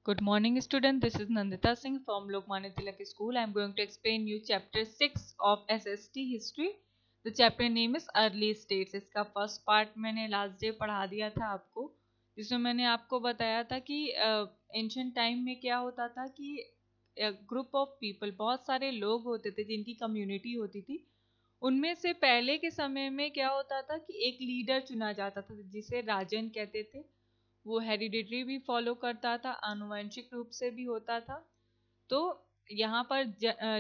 Good morning, student. This is Nandita Singh from Lokmanya Tilak School. I am going to explain you chapter 6 of SST History. The chapter name is Early States. इसका first part मैंने last day पढ़ा दिया था आपको, जिसमें मैंने आपको बताया था कि एंशियंट टाइम में क्या होता था कि ग्रुप ऑफ पीपल, बहुत सारे लोग होते थे जिनकी कम्युनिटी होती थी। उनमें से पहले के समय में क्या होता था कि एक लीडर चुना जाता था जिसे राजन कहते थे। वो हेरिडिटरी भी फॉलो करता था, आनुवंशिक रूप से भी होता था। तो यहाँ पर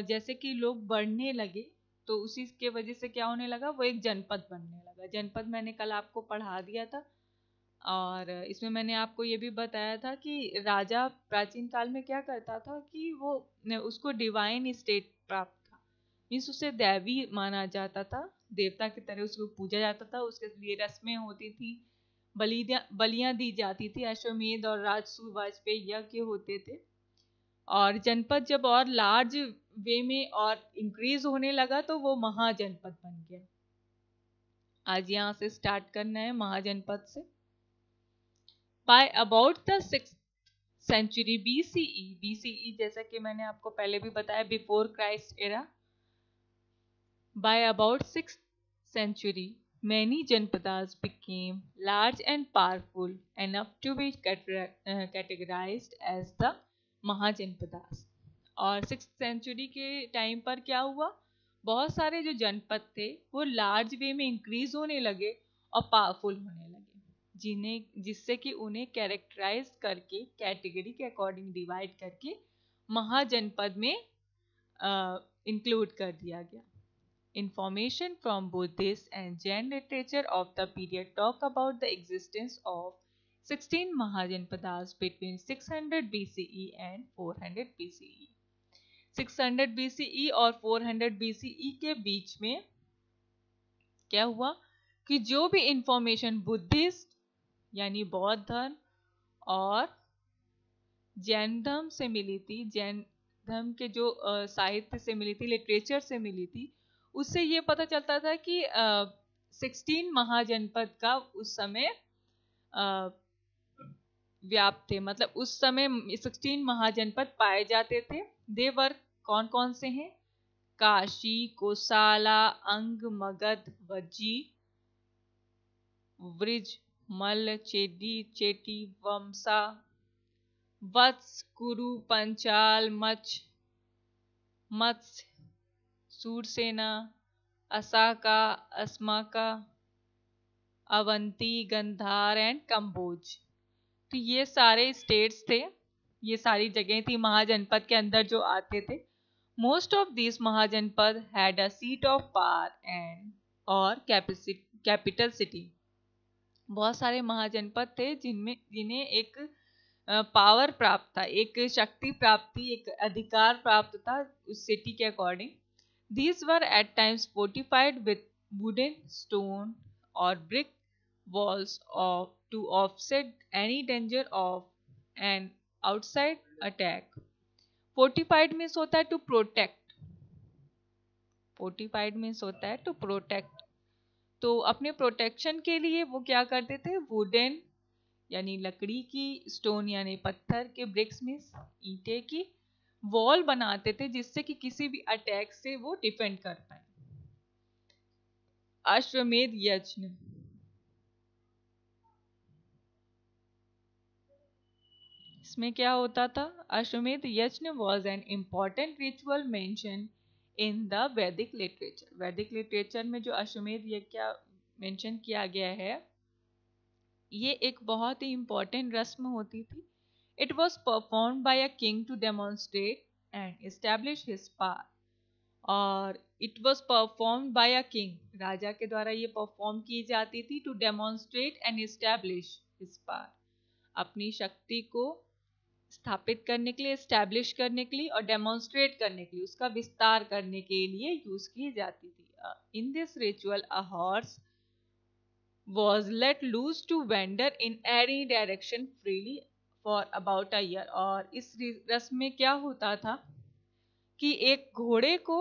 जैसे कि लोग बढ़ने लगे तो उसी के वजह से क्या होने लगा, वो एक जनपद बनने लगा। जनपद मैंने कल आपको पढ़ा दिया था। और इसमें मैंने आपको ये भी बताया था कि राजा प्राचीन काल में क्या करता था कि वो उसको डिवाइन स्टेट प्राप्त था, मीन्स उसे दैवी माना जाता था, देवता की तरह उसको पूजा जाता था। उसके लिए रस्में होती थी, बलियां दी जाती थी, अश्वमेध और राजसूय वाजपेयी यज्ञ होते थे। और जनपद जब और लार्ज वे में और इंक्रीज होने लगा तो वो महाजनपद बन गया। आज यहाँ से स्टार्ट करना है महाजनपद से। By about the 6th century BCE, BCE जैसा कि मैंने आपको पहले भी बताया, before Christ era. By about 6th century, many janpadas became large and powerful enough to be categorized as the mahajanapadas. और 6th सेंचुरी के टाइम पर क्या हुआ, बहुत सारे जो जनपद थे वो लार्ज वे में इंक्रीज होने लगे और पावरफुल होने लगे, जिससे कि उन्हें कैरेक्टराइज करके कैटेगरी के अकॉर्डिंग डिवाइड करके महाजनपद में इंक्लूड कर दिया गया। Information from Buddhist and Jain literature of the period talk about the existence of 16 Mahajanpadas between 600 BCE and 400 BCE। 600 BCE और 400 BCE के बीच में क्या हुआ कि जो भी इंफॉर्मेशन बुद्धिस्ट यानी बौद्ध धर्म और जैन धर्म से मिली थी, जैन धर्म के जो साहित्य से मिली थी, लिटरेचर से मिली थी, उससे ये पता चलता था कि 16 महाजनपद का उस समय व्याप्त थे। मतलब उस समय 16 महाजनपद पाए जाते थे। देवर कौन कौन से हैं? काशी, कोसाला, अंग, मगध, वज्जी, वृज, मल्ल, चेदी, चेटी, वमसा, वत्स, कुरु, पंचाल, मत्स्य, सूरसेना, असाका, अस्माका, अवंती, गंधार एंड कंबोज। तो ये सारे स्टेट्स थे, ये सारी जगह थी महाजनपद के अंदर जो आते थे। Most of this mahajanapada had a seat of power and और कैपिटल सिटी। बहुत सारे महाजनपद थे जिन्हें एक पावर प्राप्त था, एक शक्ति प्राप्त थी, एक अधिकार प्राप्त था उस सिटी के according. These were at times fortified with wooden, stone or brick walls to offset any danger of an outside attack. Fortified means होता है to protect. Fortified means होता है to protect. तो अपने प्रोटेक्शन के लिए वो क्या करते थे, वुडन यानी लकड़ी की, स्टोन यानी पत्थर के, ब्रिक्स मीन्स ईंटे की वॉल बनाते थे जिससे कि किसी भी अटैक से वो डिफेंड कर पाए। अश्वमेध यज्ञ, इसमें क्या होता था? अश्वमेध यज्ञ was an important ritual mention in the वैदिक लिटरेचर। वैदिक लिटरेचर में जो अश्वमेध यज्ञ मेंशन किया गया है, ये एक बहुत ही इम्पॉर्टेंट रस्म होती थी। It was performed by a king to demonstrate and establish his power. और it was performed by a king, राजा के द्वारा ये परफॉर्म की जाती थी, to demonstrate and establish his power, अपनी शक्ति को स्थापित करने के लिए, एस्टैब्लिश करने के लिए और डेमोन्स्ट्रेट करने के लिए, उसका विस्तार करने के लिए यूज की जाती थी। In this ritual a horse was let loose to wander in any direction freely for about a year। और इस रस्म में क्या होता था कि एक घोड़े को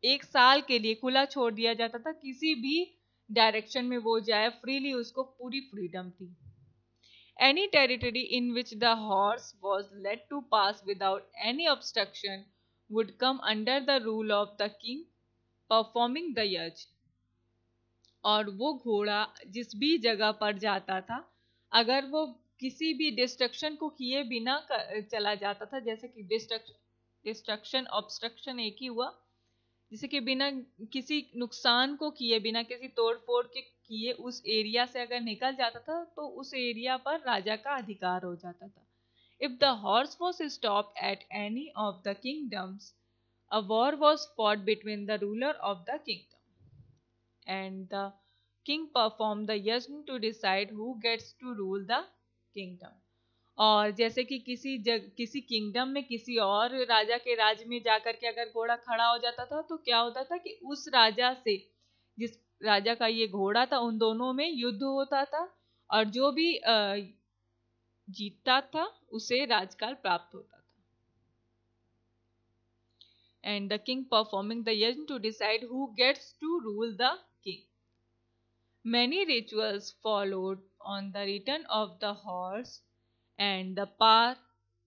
एक साल के लिए खुला छोड़ दिया जाता था, किसी भी डायरेक्शन में वो जाए फ्रीली, उसको पूरी फ्रीडम थी। Any territory in which the horse was let to pass without any obstruction would come under the rule of the king performing the yaj. और वो घोड़ा जिस भी जगह पर जाता था, अगर वो किसी भी डिस्ट्रक्शन को किए बिना चला जाता था, जैसे कि डिस्ट्रक्शन ऑब्स्ट्रक्शन एक ही हुआ, जैसे कि बिना किसी नुकसान को किए, बिना किसी तोड़ फोड़ के किए उस एरिया से अगर निकल जाता था तो उस एरिया पर राजा का अधिकार हो जाता था. If the horse was stopped at any of the kingdoms, a war was fought between the ruler of the kingdom, and the king performed the yajna to decide who gets to rule the kingdom. और जैसे कि किसी kingdom में किसी और राजा के राज में जाकर के अगर घोड़ा खड़ा हो जाता था तो क्या होता था कि उस राजा से, जिस राजा का ये घोड़ा था, उन दोनों में युद्ध होता था और जो भी जीतता था उसे राजकाल प्राप्त होता था. And the king performing the yajna to decide who gets to rule the king. Many rituals followed on the return of the horse, and the power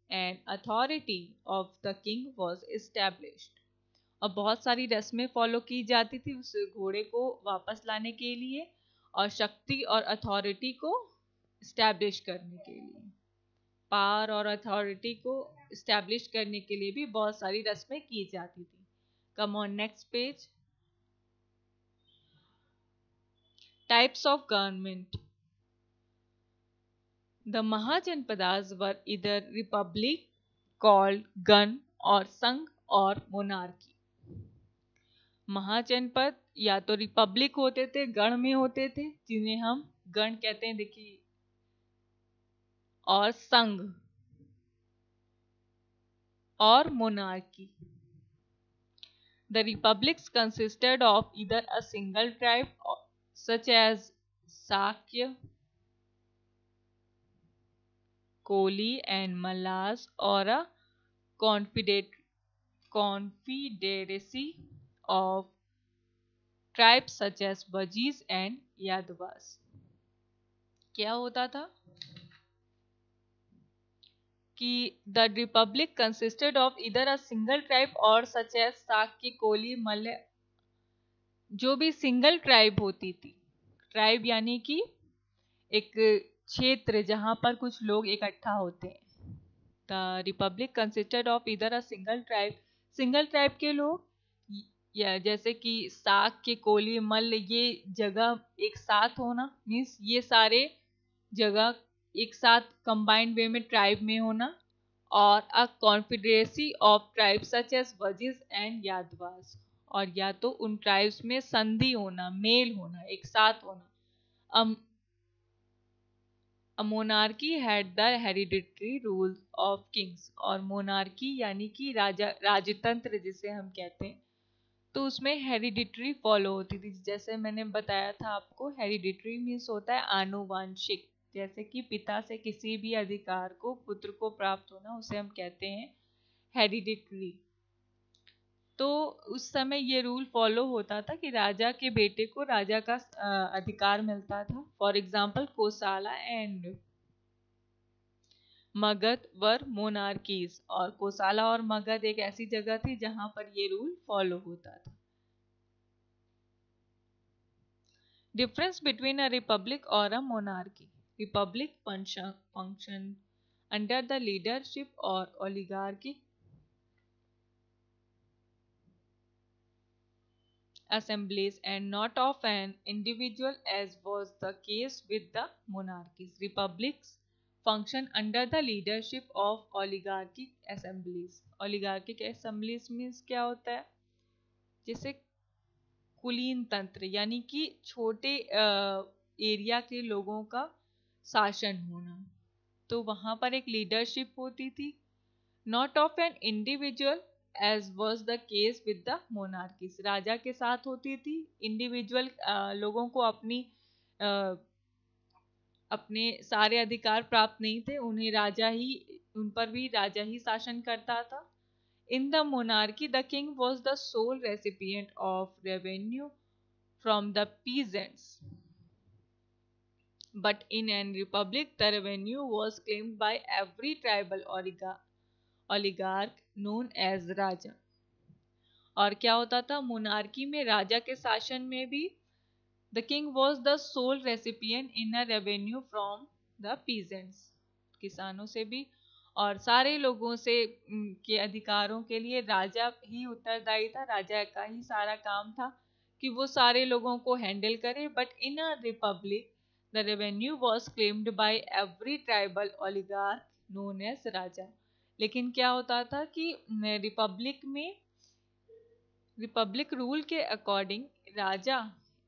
and authority of the king was established. और बहुत सारी रस्में follow की जाती थी उस घोड़े को वापस लाने के लिए और शक्ति और अथॉरिटी को स्टैब्लिश करने के लिए. पावर और अथॉरिटी को स्टैब्लिश करने के लिए भी बहुत सारी रस्में की जाती थी. Come on next page. Types of government. The Mahajanpadas were either republic called Gan or Sangh or monarchy. महाजनपद या तो रिपब्लिक होते थे, गण में होते थे, जिन्हें हम गण कहते हैं, देखिए, और संघ और monarchy. The republics consisted of either a single tribe such as Sakya, Koli and Mallas, or a confederacy of tribes such as Vajis and Yadavas. क्या होता था कि the republic consisted of either a single tribe or such as Sakya, Koli, Malla. जो भी single tribe होती थी, tribe यानी कि एक क्षेत्र जहां पर कुछ लोग इकट्ठा होते हैं. द रिपब्लिक कंसिस्टेड ऑफ इधर a single tribe, single tribe के लोग, या जैसे कि साक के कोली मल्ल, ये जगह एक साथ होना, मीन्स ये सारे जगह एक साथ कंबाइंड वे में ट्राइब में होना. और a confederacy of tribe such as Vajjis and Yadavas, और या तो उन ट्राइब्स में संधि होना, मेल होना, एक साथ होना. A monarchy had the hereditary rule of kings, और मोनार्की यानी कि राजतंत्र जिसे हम कहते हैं, तो उसमें हेरिडिटरी फॉलो होती थी. जैसे मैंने बताया था आपको, हेरिडिटरी मीन्स होता है आनुवांशिक. जैसे कि पिता से किसी भी अधिकार को पुत्र को प्राप्त होना, उसे हम कहते हैं हेरिडिटरी. तो उस समय ये रूल फॉलो होता था कि राजा के बेटे को राजा का अधिकार मिलता था. For example, कोसाला and Magadh were monarchies, और कोसाला और मगध एक ऐसी जगह थी जहां पर ये रूल फॉलो होता था. डिफरेंस बिटवीन अ रिपब्लिक और अ monarchy. Republic function under the leadership और oligarchy assemblies and not of an individual, as was the case with the monarchies. Republics function under the leadership of oligarchic assemblies. Oligarchic assemblies means क्या होता है? जैसे कुलीन तंत्र, यानी कि छोटे एरिया के लोगों का शासन होना. तो वहां पर एक लीडरशिप होती थी, not of an individual as was the case with the monarchies. राजा के साथ होती थी, इंडिविजुअल लोगों को अपने सारे अधिकार प्राप्त नहीं थे, उन्हें राजा ही, उन पर भी राजा ही शासन करता था. In the monarchy, the king was the sole recipient of revenue from the peasants. but in an republic the revenue was claimed by every tribal oligarch known as राजा। और क्या होता था, मोनार्की में राजा के शासन में भी the king was the sole recipient in a revenue from the peasants, किसानों से भी और सारे लोगों से के अधिकारों के लिए राजा ही उत्तरदायी था। राजा का ही सारा काम था कि वो सारे लोगों को हैंडल करे। But in a republic the revenue was claimed by every tribal oligarch known as raja. लेकिन क्या होता था कि रिपब्लिक रूल के अकॉर्डिंग राजा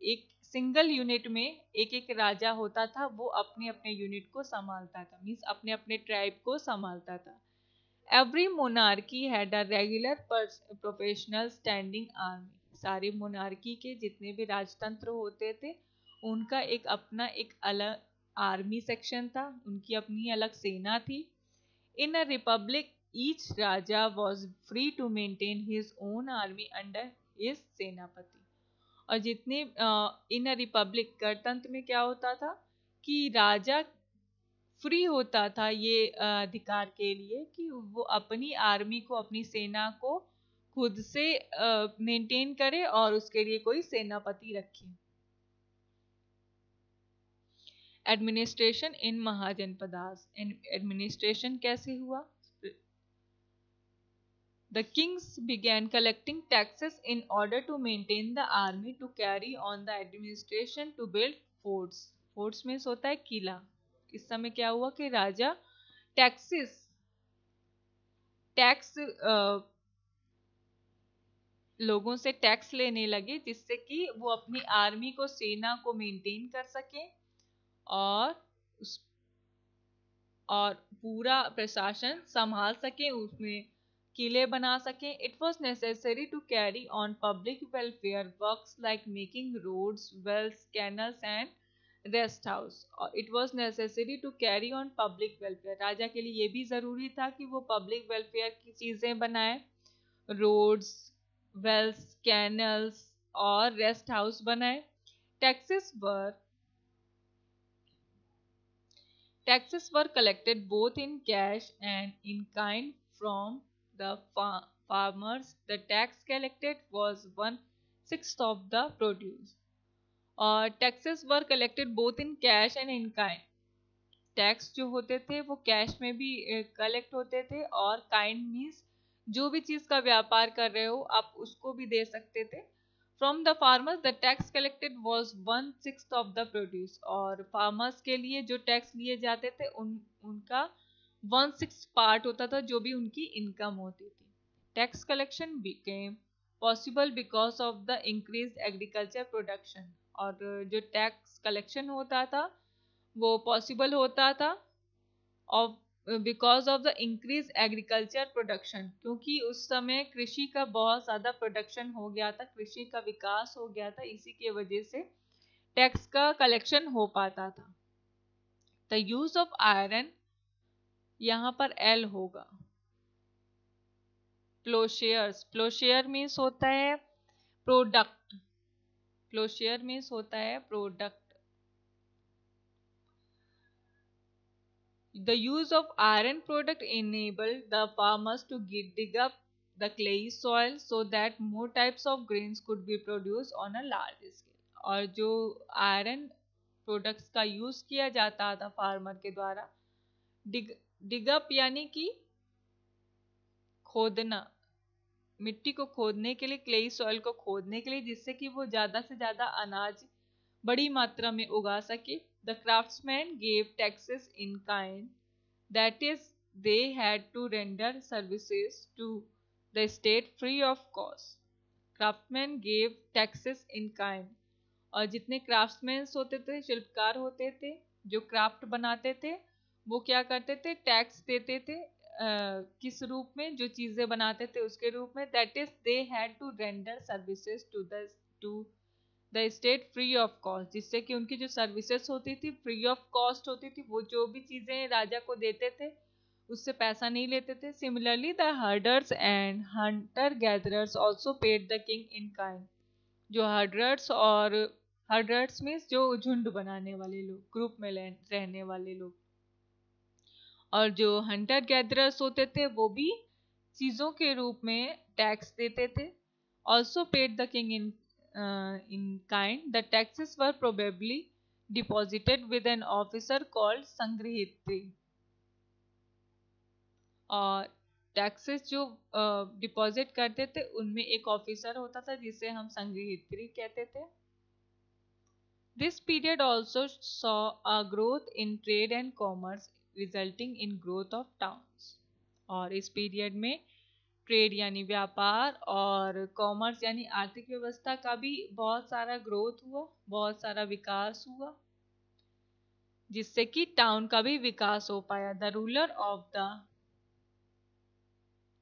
एक सिंगल यूनिट में एक एक राजा होता था, वो अपने अपने यूनिट को संभालता था, मीन्स अपने अपने ट्राइब को संभालता था। Every monarchy had a regular professional standing army. सारे मोनार्की के जितने भी राजतंत्र होते थे उनका एक अपना एक अलग आर्मी सेक्शन था, उनकी अपनी अलग सेना थी। In a republic each raja was free to maintain his own army under his senapati. और जितने इन अ रिपब्लिक गणतंत्र में क्या होता था कि राजा फ्री होता था ये अधिकार के लिए कि वो अपनी आर्मी को, अपनी सेना को खुद से मेंटेन करे और उसके लिए कोई सेनापति रखे। एडमिनिस्ट्रेशन इन महाजनपदास, एडमिनिस्ट्रेशन कैसे हुआ? The kings began collecting taxes in order to maintain the army, to carry on the administration, to build forts. Forts means होता है किला। इस समय क्या हुआ कि राजा टैक्स लोगों से टैक्स लेने लगे, जिससे कि वो अपनी आर्मी को, सेना को मेंटेन कर सके और पूरा प्रशासन संभाल सके, उसमें किले बना सके। It was necessary to carry on public welfare works like making roads, wells, canals and rest house. It was necessary to carry on public welfare. राजा के लिए ये भी जरूरी था कि वो पब्लिक वेलफेयर की चीजें बनाए, रोड्स, वेल्स, कैनल्स और रेस्ट हाउस बनाए। Taxes were collected both in cash and in kind from the farmers. The tax collected was 1/6 of the produce. Taxes were collected both in cash and in kind. Tax जो होते थे वो cash में भी collect होते थे, और kind means जो भी चीज का व्यापार कर रहे हो आप उसको भी दे सकते थे। From the farmers the tax collected was 1/6 of the produce. और फार्मर्स के लिए जो टैक्स लिए जाते थे उनका 1/6 पार्ट होता था जो भी उनकी इनकम होती थी। Tax collection became possible because of the increase agriculture production. और जो टैक्स कलेक्शन होता था वो पॉसिबल होता था of because of the increase agriculture production, क्योंकि उस समय कृषि का बहुत ज्यादा प्रोडक्शन हो गया था, कृषि का विकास हो गया था, इसी के वजह से टैक्स का कलेक्शन हो पाता था। द यूज ऑफ आयरन, यहाँ पर एल होगा। प्लोशेयर्स, प्लोशेयर मीन्स होता है प्रोडक्ट, प्लोशेयर मीन्स होता है product. The use of iron product enabled the farmers to dig up the clayey soil so that more types of grains could be produced on a large scale. और जो iron products का use किया जाता था farmer के द्वारा, dig up यानी कि खोदना, मिट्टी को खोदने के लिए, क्लेई सॉइल को खोदने के लिए, जिससे कि वो ज्यादा से ज्यादा अनाज बड़ी मात्रा में उगा सके। The craftsmen gave taxes in kind, that is, they had to render services to the state free of cost. Craftsmen gave taxes in kind. और जितने क्राफ्ट्समैन होते थे, शिल्पकार होते थे जो क्राफ्ट बनाते थे, वो क्या करते थे, टैक्स देते थे। किस रूप में? जो चीजें बनाते थे उसके रूप में। That is they had to render services to the state free of cost, जिससे कि उनकी जो सर्विसेज होती थी फ्री ऑफ कॉस्ट होती थी। वो जो भी चीजें राजा को देते थे उससे पैसा नहीं लेते थे। Similarly the herders and Hunter gatherers also paid the king in kind. जो हर्डर्स और हर्डर्स मीन्स जो झुंड बनाने वाले लोग, ग्रुप में रहने वाले लोग। और जो हंटर गैदरर्स होते थे वो भी चीजों के रूप में टैक्स देते थे। Also paid the king in kind. The taxes were probably deposited with an officer called sangrahitri. और टैक्सेस जो डिपॉजिट करते थे उनमें एक ऑफिसर होता था जिसे हम संग्रहित्री कहते थे। This period also saw a growth in trade and commerce, resulting in growth of towns. और इस पीरियड में ट्रेड यानी व्यापार और कॉमर्स यानी आर्थिक व्यवस्था का भी बहुत सारा ग्रोथ हुआ, बहुत सारा विकास हुआ, जिससे कि टाउन का भी विकास हो पाया। The ruler of the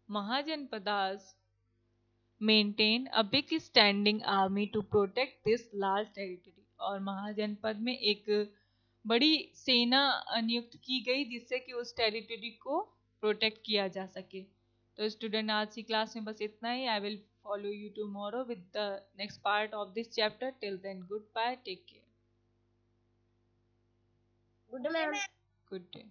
mahajanapadas maintain a big standing army to protect this large territory। और महाजनपद में एक बड़ी सेना नियुक्त की गई जिससे कि उस टेरिटरी को प्रोटेक्ट किया जा सके। तो स्टूडेंट आज की क्लास में बस इतना ही। I will follow you tomorrow with the next part of this chapter. Till then, goodbye, take care. Good ma'am. Good day.